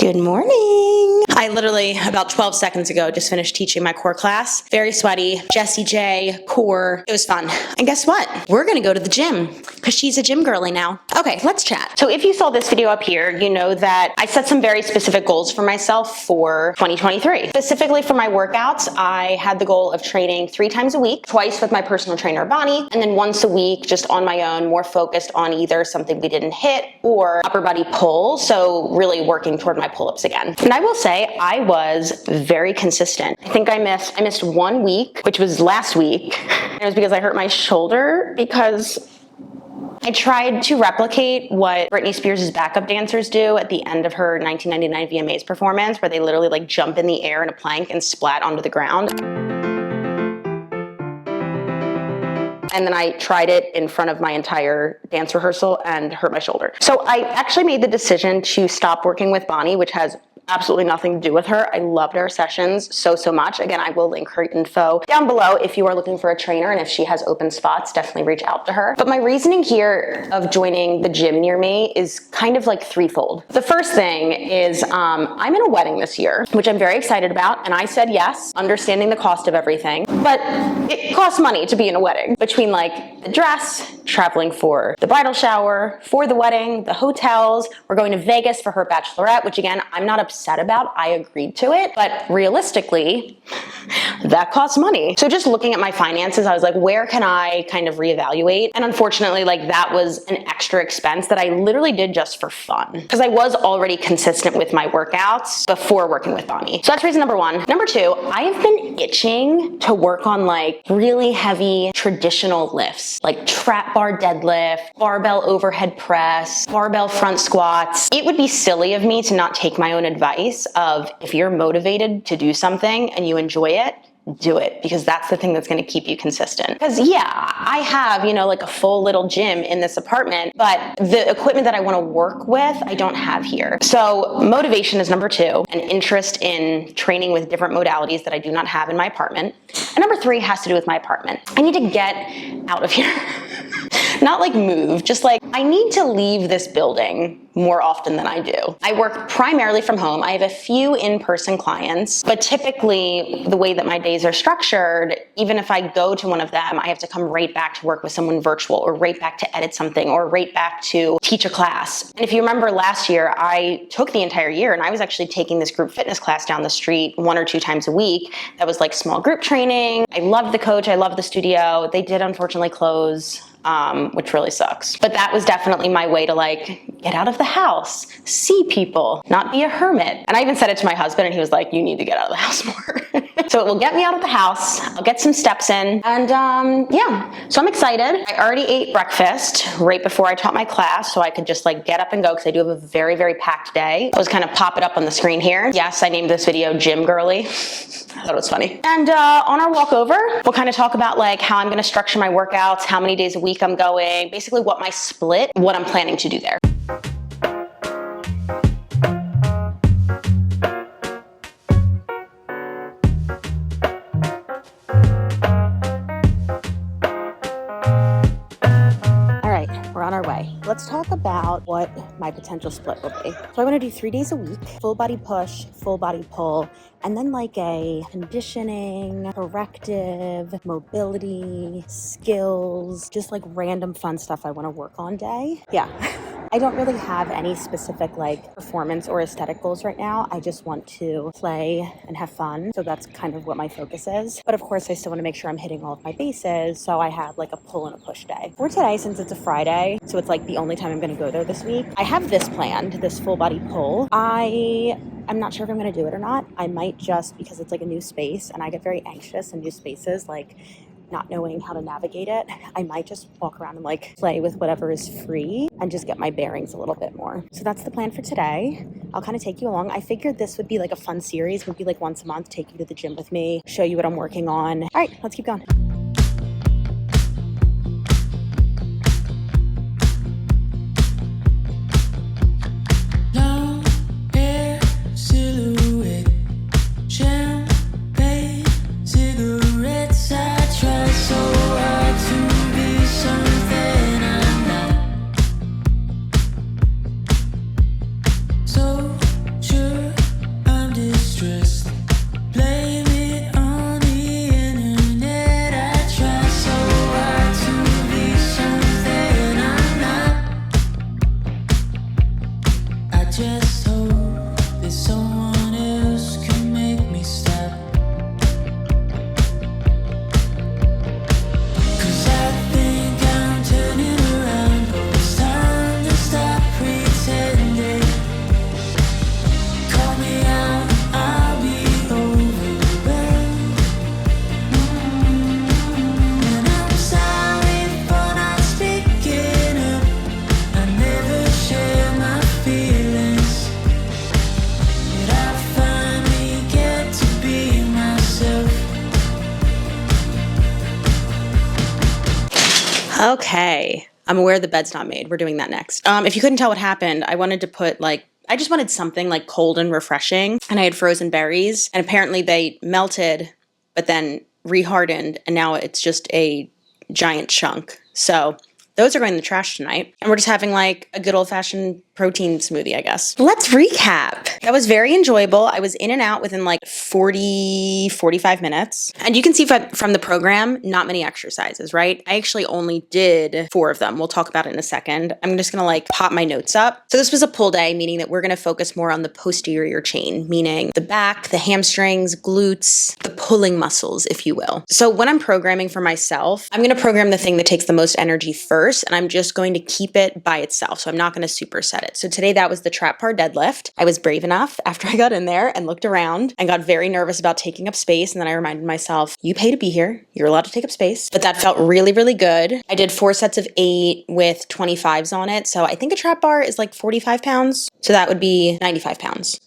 Good morning. I literally, about 12 seconds ago, just finished teaching my core class. Very sweaty, Jessie J, core. It was fun. And guess what? We're gonna go to the gym because she's a gym girly now. Okay, let's chat. So if you saw this video up here, you know that I set some very specific goals for myself for 2023. Specifically for my workouts, I had the goal of training 3 times a week, twice with my personal trainer, Bonnie, and then once a week just on my own, more focused on either something we didn't hit or upper body pull. So really working toward my pull-ups again. And I will say I was very consistent. I think I missed 1 week, which was last week. It was because I hurt my shoulder because I tried to replicate what Britney Spears' backup dancers do at the end of her 1999 VMAs performance, where they literally like jump in the air in a plank and splat onto the ground. And then I tried it in front of my entire dance rehearsal and hurt my shoulder. So I actually made the decision to stop working with Bonnie, which has absolutely nothing to do with her. I loved our sessions so much. Again, I will link her info down below if you are looking for a trainer, and if she has open spots, definitely reach out to her. But my reasoning here of joining the gym near me is kind of like threefold. The first thing is I'm in a wedding this year, which I'm very excited about, and I said yes, understanding the cost of everything. But it costs money to be in a wedding, between like the dress, traveling for the bridal shower, for the wedding, the hotels. We're going to Vegas for her bachelorette, which again, I'm not upset about. I agreed to it, but realistically, that costs money. So just looking at my finances, I was like, where can I kind of reevaluate? And unfortunately, like that was an extra expense that I literally did just for fun, because I was already consistent with my workouts before working with Bonnie. So that's reason number one. Number two, I have been itching to work on like really heavy traditional lifts, like trap bar deadlift, barbell overhead press, barbell front squats. It would be silly of me to not take my own advice of, if you're motivated to do something and you enjoy it, do it, because that's the thing that's going to keep you consistent. Because yeah, I have, like a full little gym in this apartment, but the equipment that I want to work with, I don't have here. So motivation is number two, an interest in training with different modalities that I do not have in my apartment. And number three has to do with my apartment. I need to get out of here. Not like move, just like I need to leave this building more often than I do. I work primarily from home. I have a few in-person clients, but typically the way that my days are structured, even if I go to one of them, I have to come right back to work with someone virtual, or right back to edit something, or right back to teach a class. And if you remember last year, I took the entire year and I was actually taking this group fitness class down the street 1 or 2 times a week. That was like small group training. I loved the coach. I loved the studio. They did unfortunately close, which really sucks. But that was definitely my way to like get out of the house, see people, not be a hermit. And I even said it to my husband and he was like, you need to get out of the house more. So it will get me out of the house. I'll get some steps in. And yeah, so I'm excited. I already ate breakfast right before I taught my class, so I could just like get up and go, because I do have a very packed day. I was kind of pop it up on the screen here. Yes, I named this video Gym Girly. I thought it was funny. And on our walk over, we'll kind of talk about like how I'm going to structure my workouts, how many days a week I'm going, basically what my split, what I'm planning to do there. We're on our way. Let's talk about what my potential split will be. So I want to do 3 days a week, full body push, full body pull, and then like a conditioning, corrective, mobility, skills, just like random fun stuff I want to work on day. Yeah. I don't really have any specific like performance or aesthetic goals right now. I just want to play and have fun. So that's kind of what my focus is. But of course, I still want to make sure I'm hitting all of my bases. So I have like a pull and a push day. For today, since it's a Friday, so it's like the only time I'm going to go there this week, I have this planned, this full body pull. I'm not sure if I'm going to do it or not. I might just, because it's like a new space and I get very anxious in new spaces, like not knowing how to navigate it, I might just walk around and like play with whatever is free and just get my bearings a little bit more. So that's the plan for today. I'll kind of take you along. I figured this would be like a fun series, would be like once a month, take you to the gym with me, show you what I'm working on. All right, let's keep going. So true. that someone else can make me stop. 'Cause I think I'm turning around, but it's time to stop pretending. Call me out, I'll be overwhelmed. And I'm sorry for not speaking up. I never share my feelings, but I finally get to be myself. Okay, I'm aware the bed's not made. We're doing that next. If you couldn't tell what happened, I wanted to put I just wanted something like cold and refreshing, and I had frozen berries, and apparently they melted, but then rehardened, and now it's just a giant chunk. So those are going in the trash tonight, and we're just having like a good old-fashioned protein smoothie, I guess. Let's recap. That was very enjoyable. I was in and out within like 45 minutes. And you can see from the program, not many exercises, right? I actually only did 4 of them. We'll talk about it in a second. I'm just gonna like pop my notes up. So this was a pull day, meaning that we're gonna focus more on the posterior chain, meaning the back, the hamstrings, glutes, the pulling muscles, if you will. So when I'm programming for myself, I'm gonna program the thing that takes the most energy first, and I'm just going to keep it by itself. So I'm not gonna superset it. So today that was the trap bar deadlift. I was brave enough after I got in there and looked around and got very nervous about taking up space. And then I reminded myself, you pay to be here. You're allowed to take up space. But that felt really, really good. I did 4 sets of 8 with 25s on it. So I think a trap bar is like 45 pounds. So that would be 95 pounds.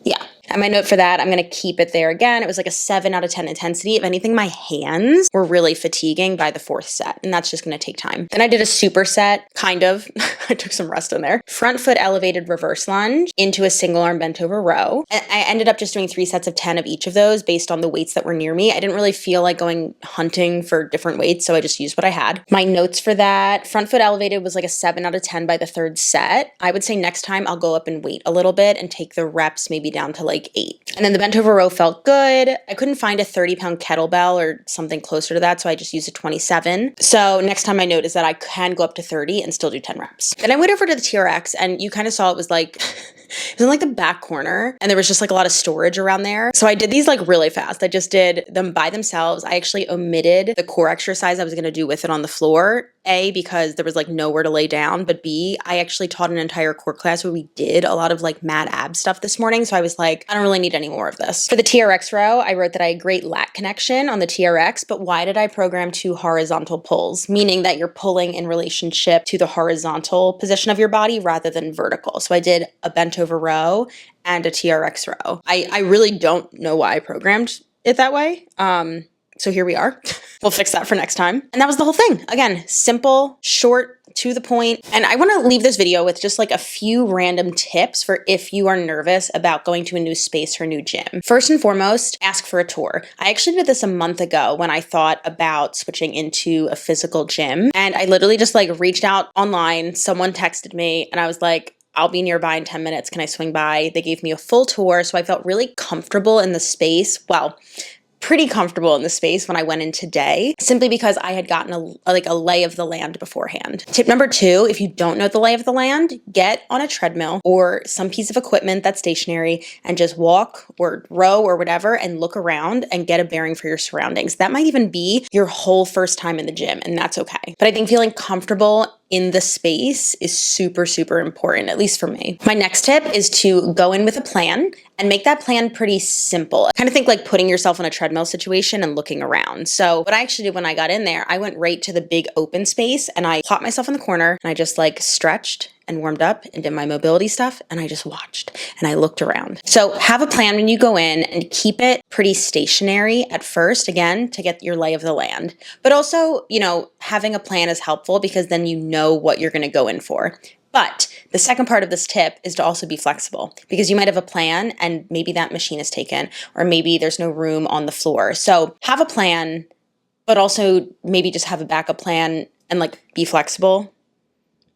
Yeah. And my note for that, I'm going to keep it there again. It was like a 7 out of 10 intensity. If anything, my hands were really fatiguing by the 4th set, and that's just going to take time. Then I did a superset, kind of. I took some rest in there. Front foot elevated reverse lunge into a single arm bent over row. And I ended up just doing 3 sets of 10 of each of those based on the weights that were near me. I didn't really feel like going hunting for different weights, so I just used what I had. My notes for that, front foot elevated was like a 7 out of 10 by the 3rd set. I would say next time I'll go up and weight a little bit and take the reps maybe down to like 8. And then the bent over row felt good. I couldn't find a 30-pound kettlebell or something closer to that, so I just used a 27. So next time I noticed that I can go up to 30 and still do 10 reps. Then I went over to the TRX, and you kind of saw it was like, it was in like the back corner, and there was just like a lot of storage around there. So I did these like really fast. I just did them by themselves. I actually omitted the core exercise I was going to do with it on the floor. A, because there was like nowhere to lay down, but B, I actually taught an entire core class where we did a lot of like mad ab stuff this morning. So I was like, I don't really need any more of this. For the TRX row, I wrote that I had great lat connection on the TRX, but why did I program 2 horizontal pulls? Meaning that you're pulling in relationship to the horizontal position of your body rather than vertical. So I did a bent over row and a TRX row. I really don't know why I programmed it that way. So here we are. We'll fix that for next time. And that was the whole thing. Again, simple, short, to the point. And I want to leave this video with just like a few random tips for if you are nervous about going to a new space or new gym. First and foremost, ask for a tour. I actually did this a month ago when I thought about switching into a physical gym. And I literally just like reached out online. Someone texted me and I was like, I'll be nearby in 10 minutes. Can I swing by? They gave me a full tour. So I felt really comfortable in the space. Well, pretty comfortable in the space when I went in today, simply because I had gotten a lay of the land beforehand. Tip number 2, if you don't know the lay of the land, get on a treadmill or some piece of equipment that's stationary and just walk or row or whatever and look around and get a bearing for your surroundings. That might even be your whole first time in the gym, and that's okay. But I think feeling comfortable in the space is super, super important, at least for me. My next tip is to go in with a plan and make that plan pretty simple. I kind of think like putting yourself in a treadmill situation and looking around. So what I actually did when I got in there, I went right to the big open space and I plopped myself in the corner and I just like stretched and warmed up and did my mobility stuff, and I just watched and I looked around. So have a plan when you go in and keep it pretty stationary at first, again, to get your lay of the land. But also, you know, having a plan is helpful because then you know what you're going to go in for. But the second part of this tip is to also be flexible, because you might have a plan and maybe that machine is taken or maybe there's no room on the floor. So have a plan, but also maybe just have a backup plan and like be flexible.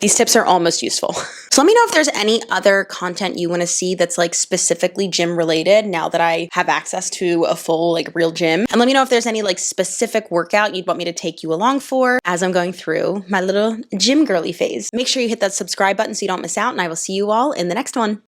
These tips are almost useful. So let me know if there's any other content you want to see that's like specifically gym related now that I have access to a full like real gym. And let me know if there's any like specific workout you'd want me to take you along for as I'm going through my little gym girly phase. Make sure you hit that subscribe button so you don't miss out, and I will see you all in the next one.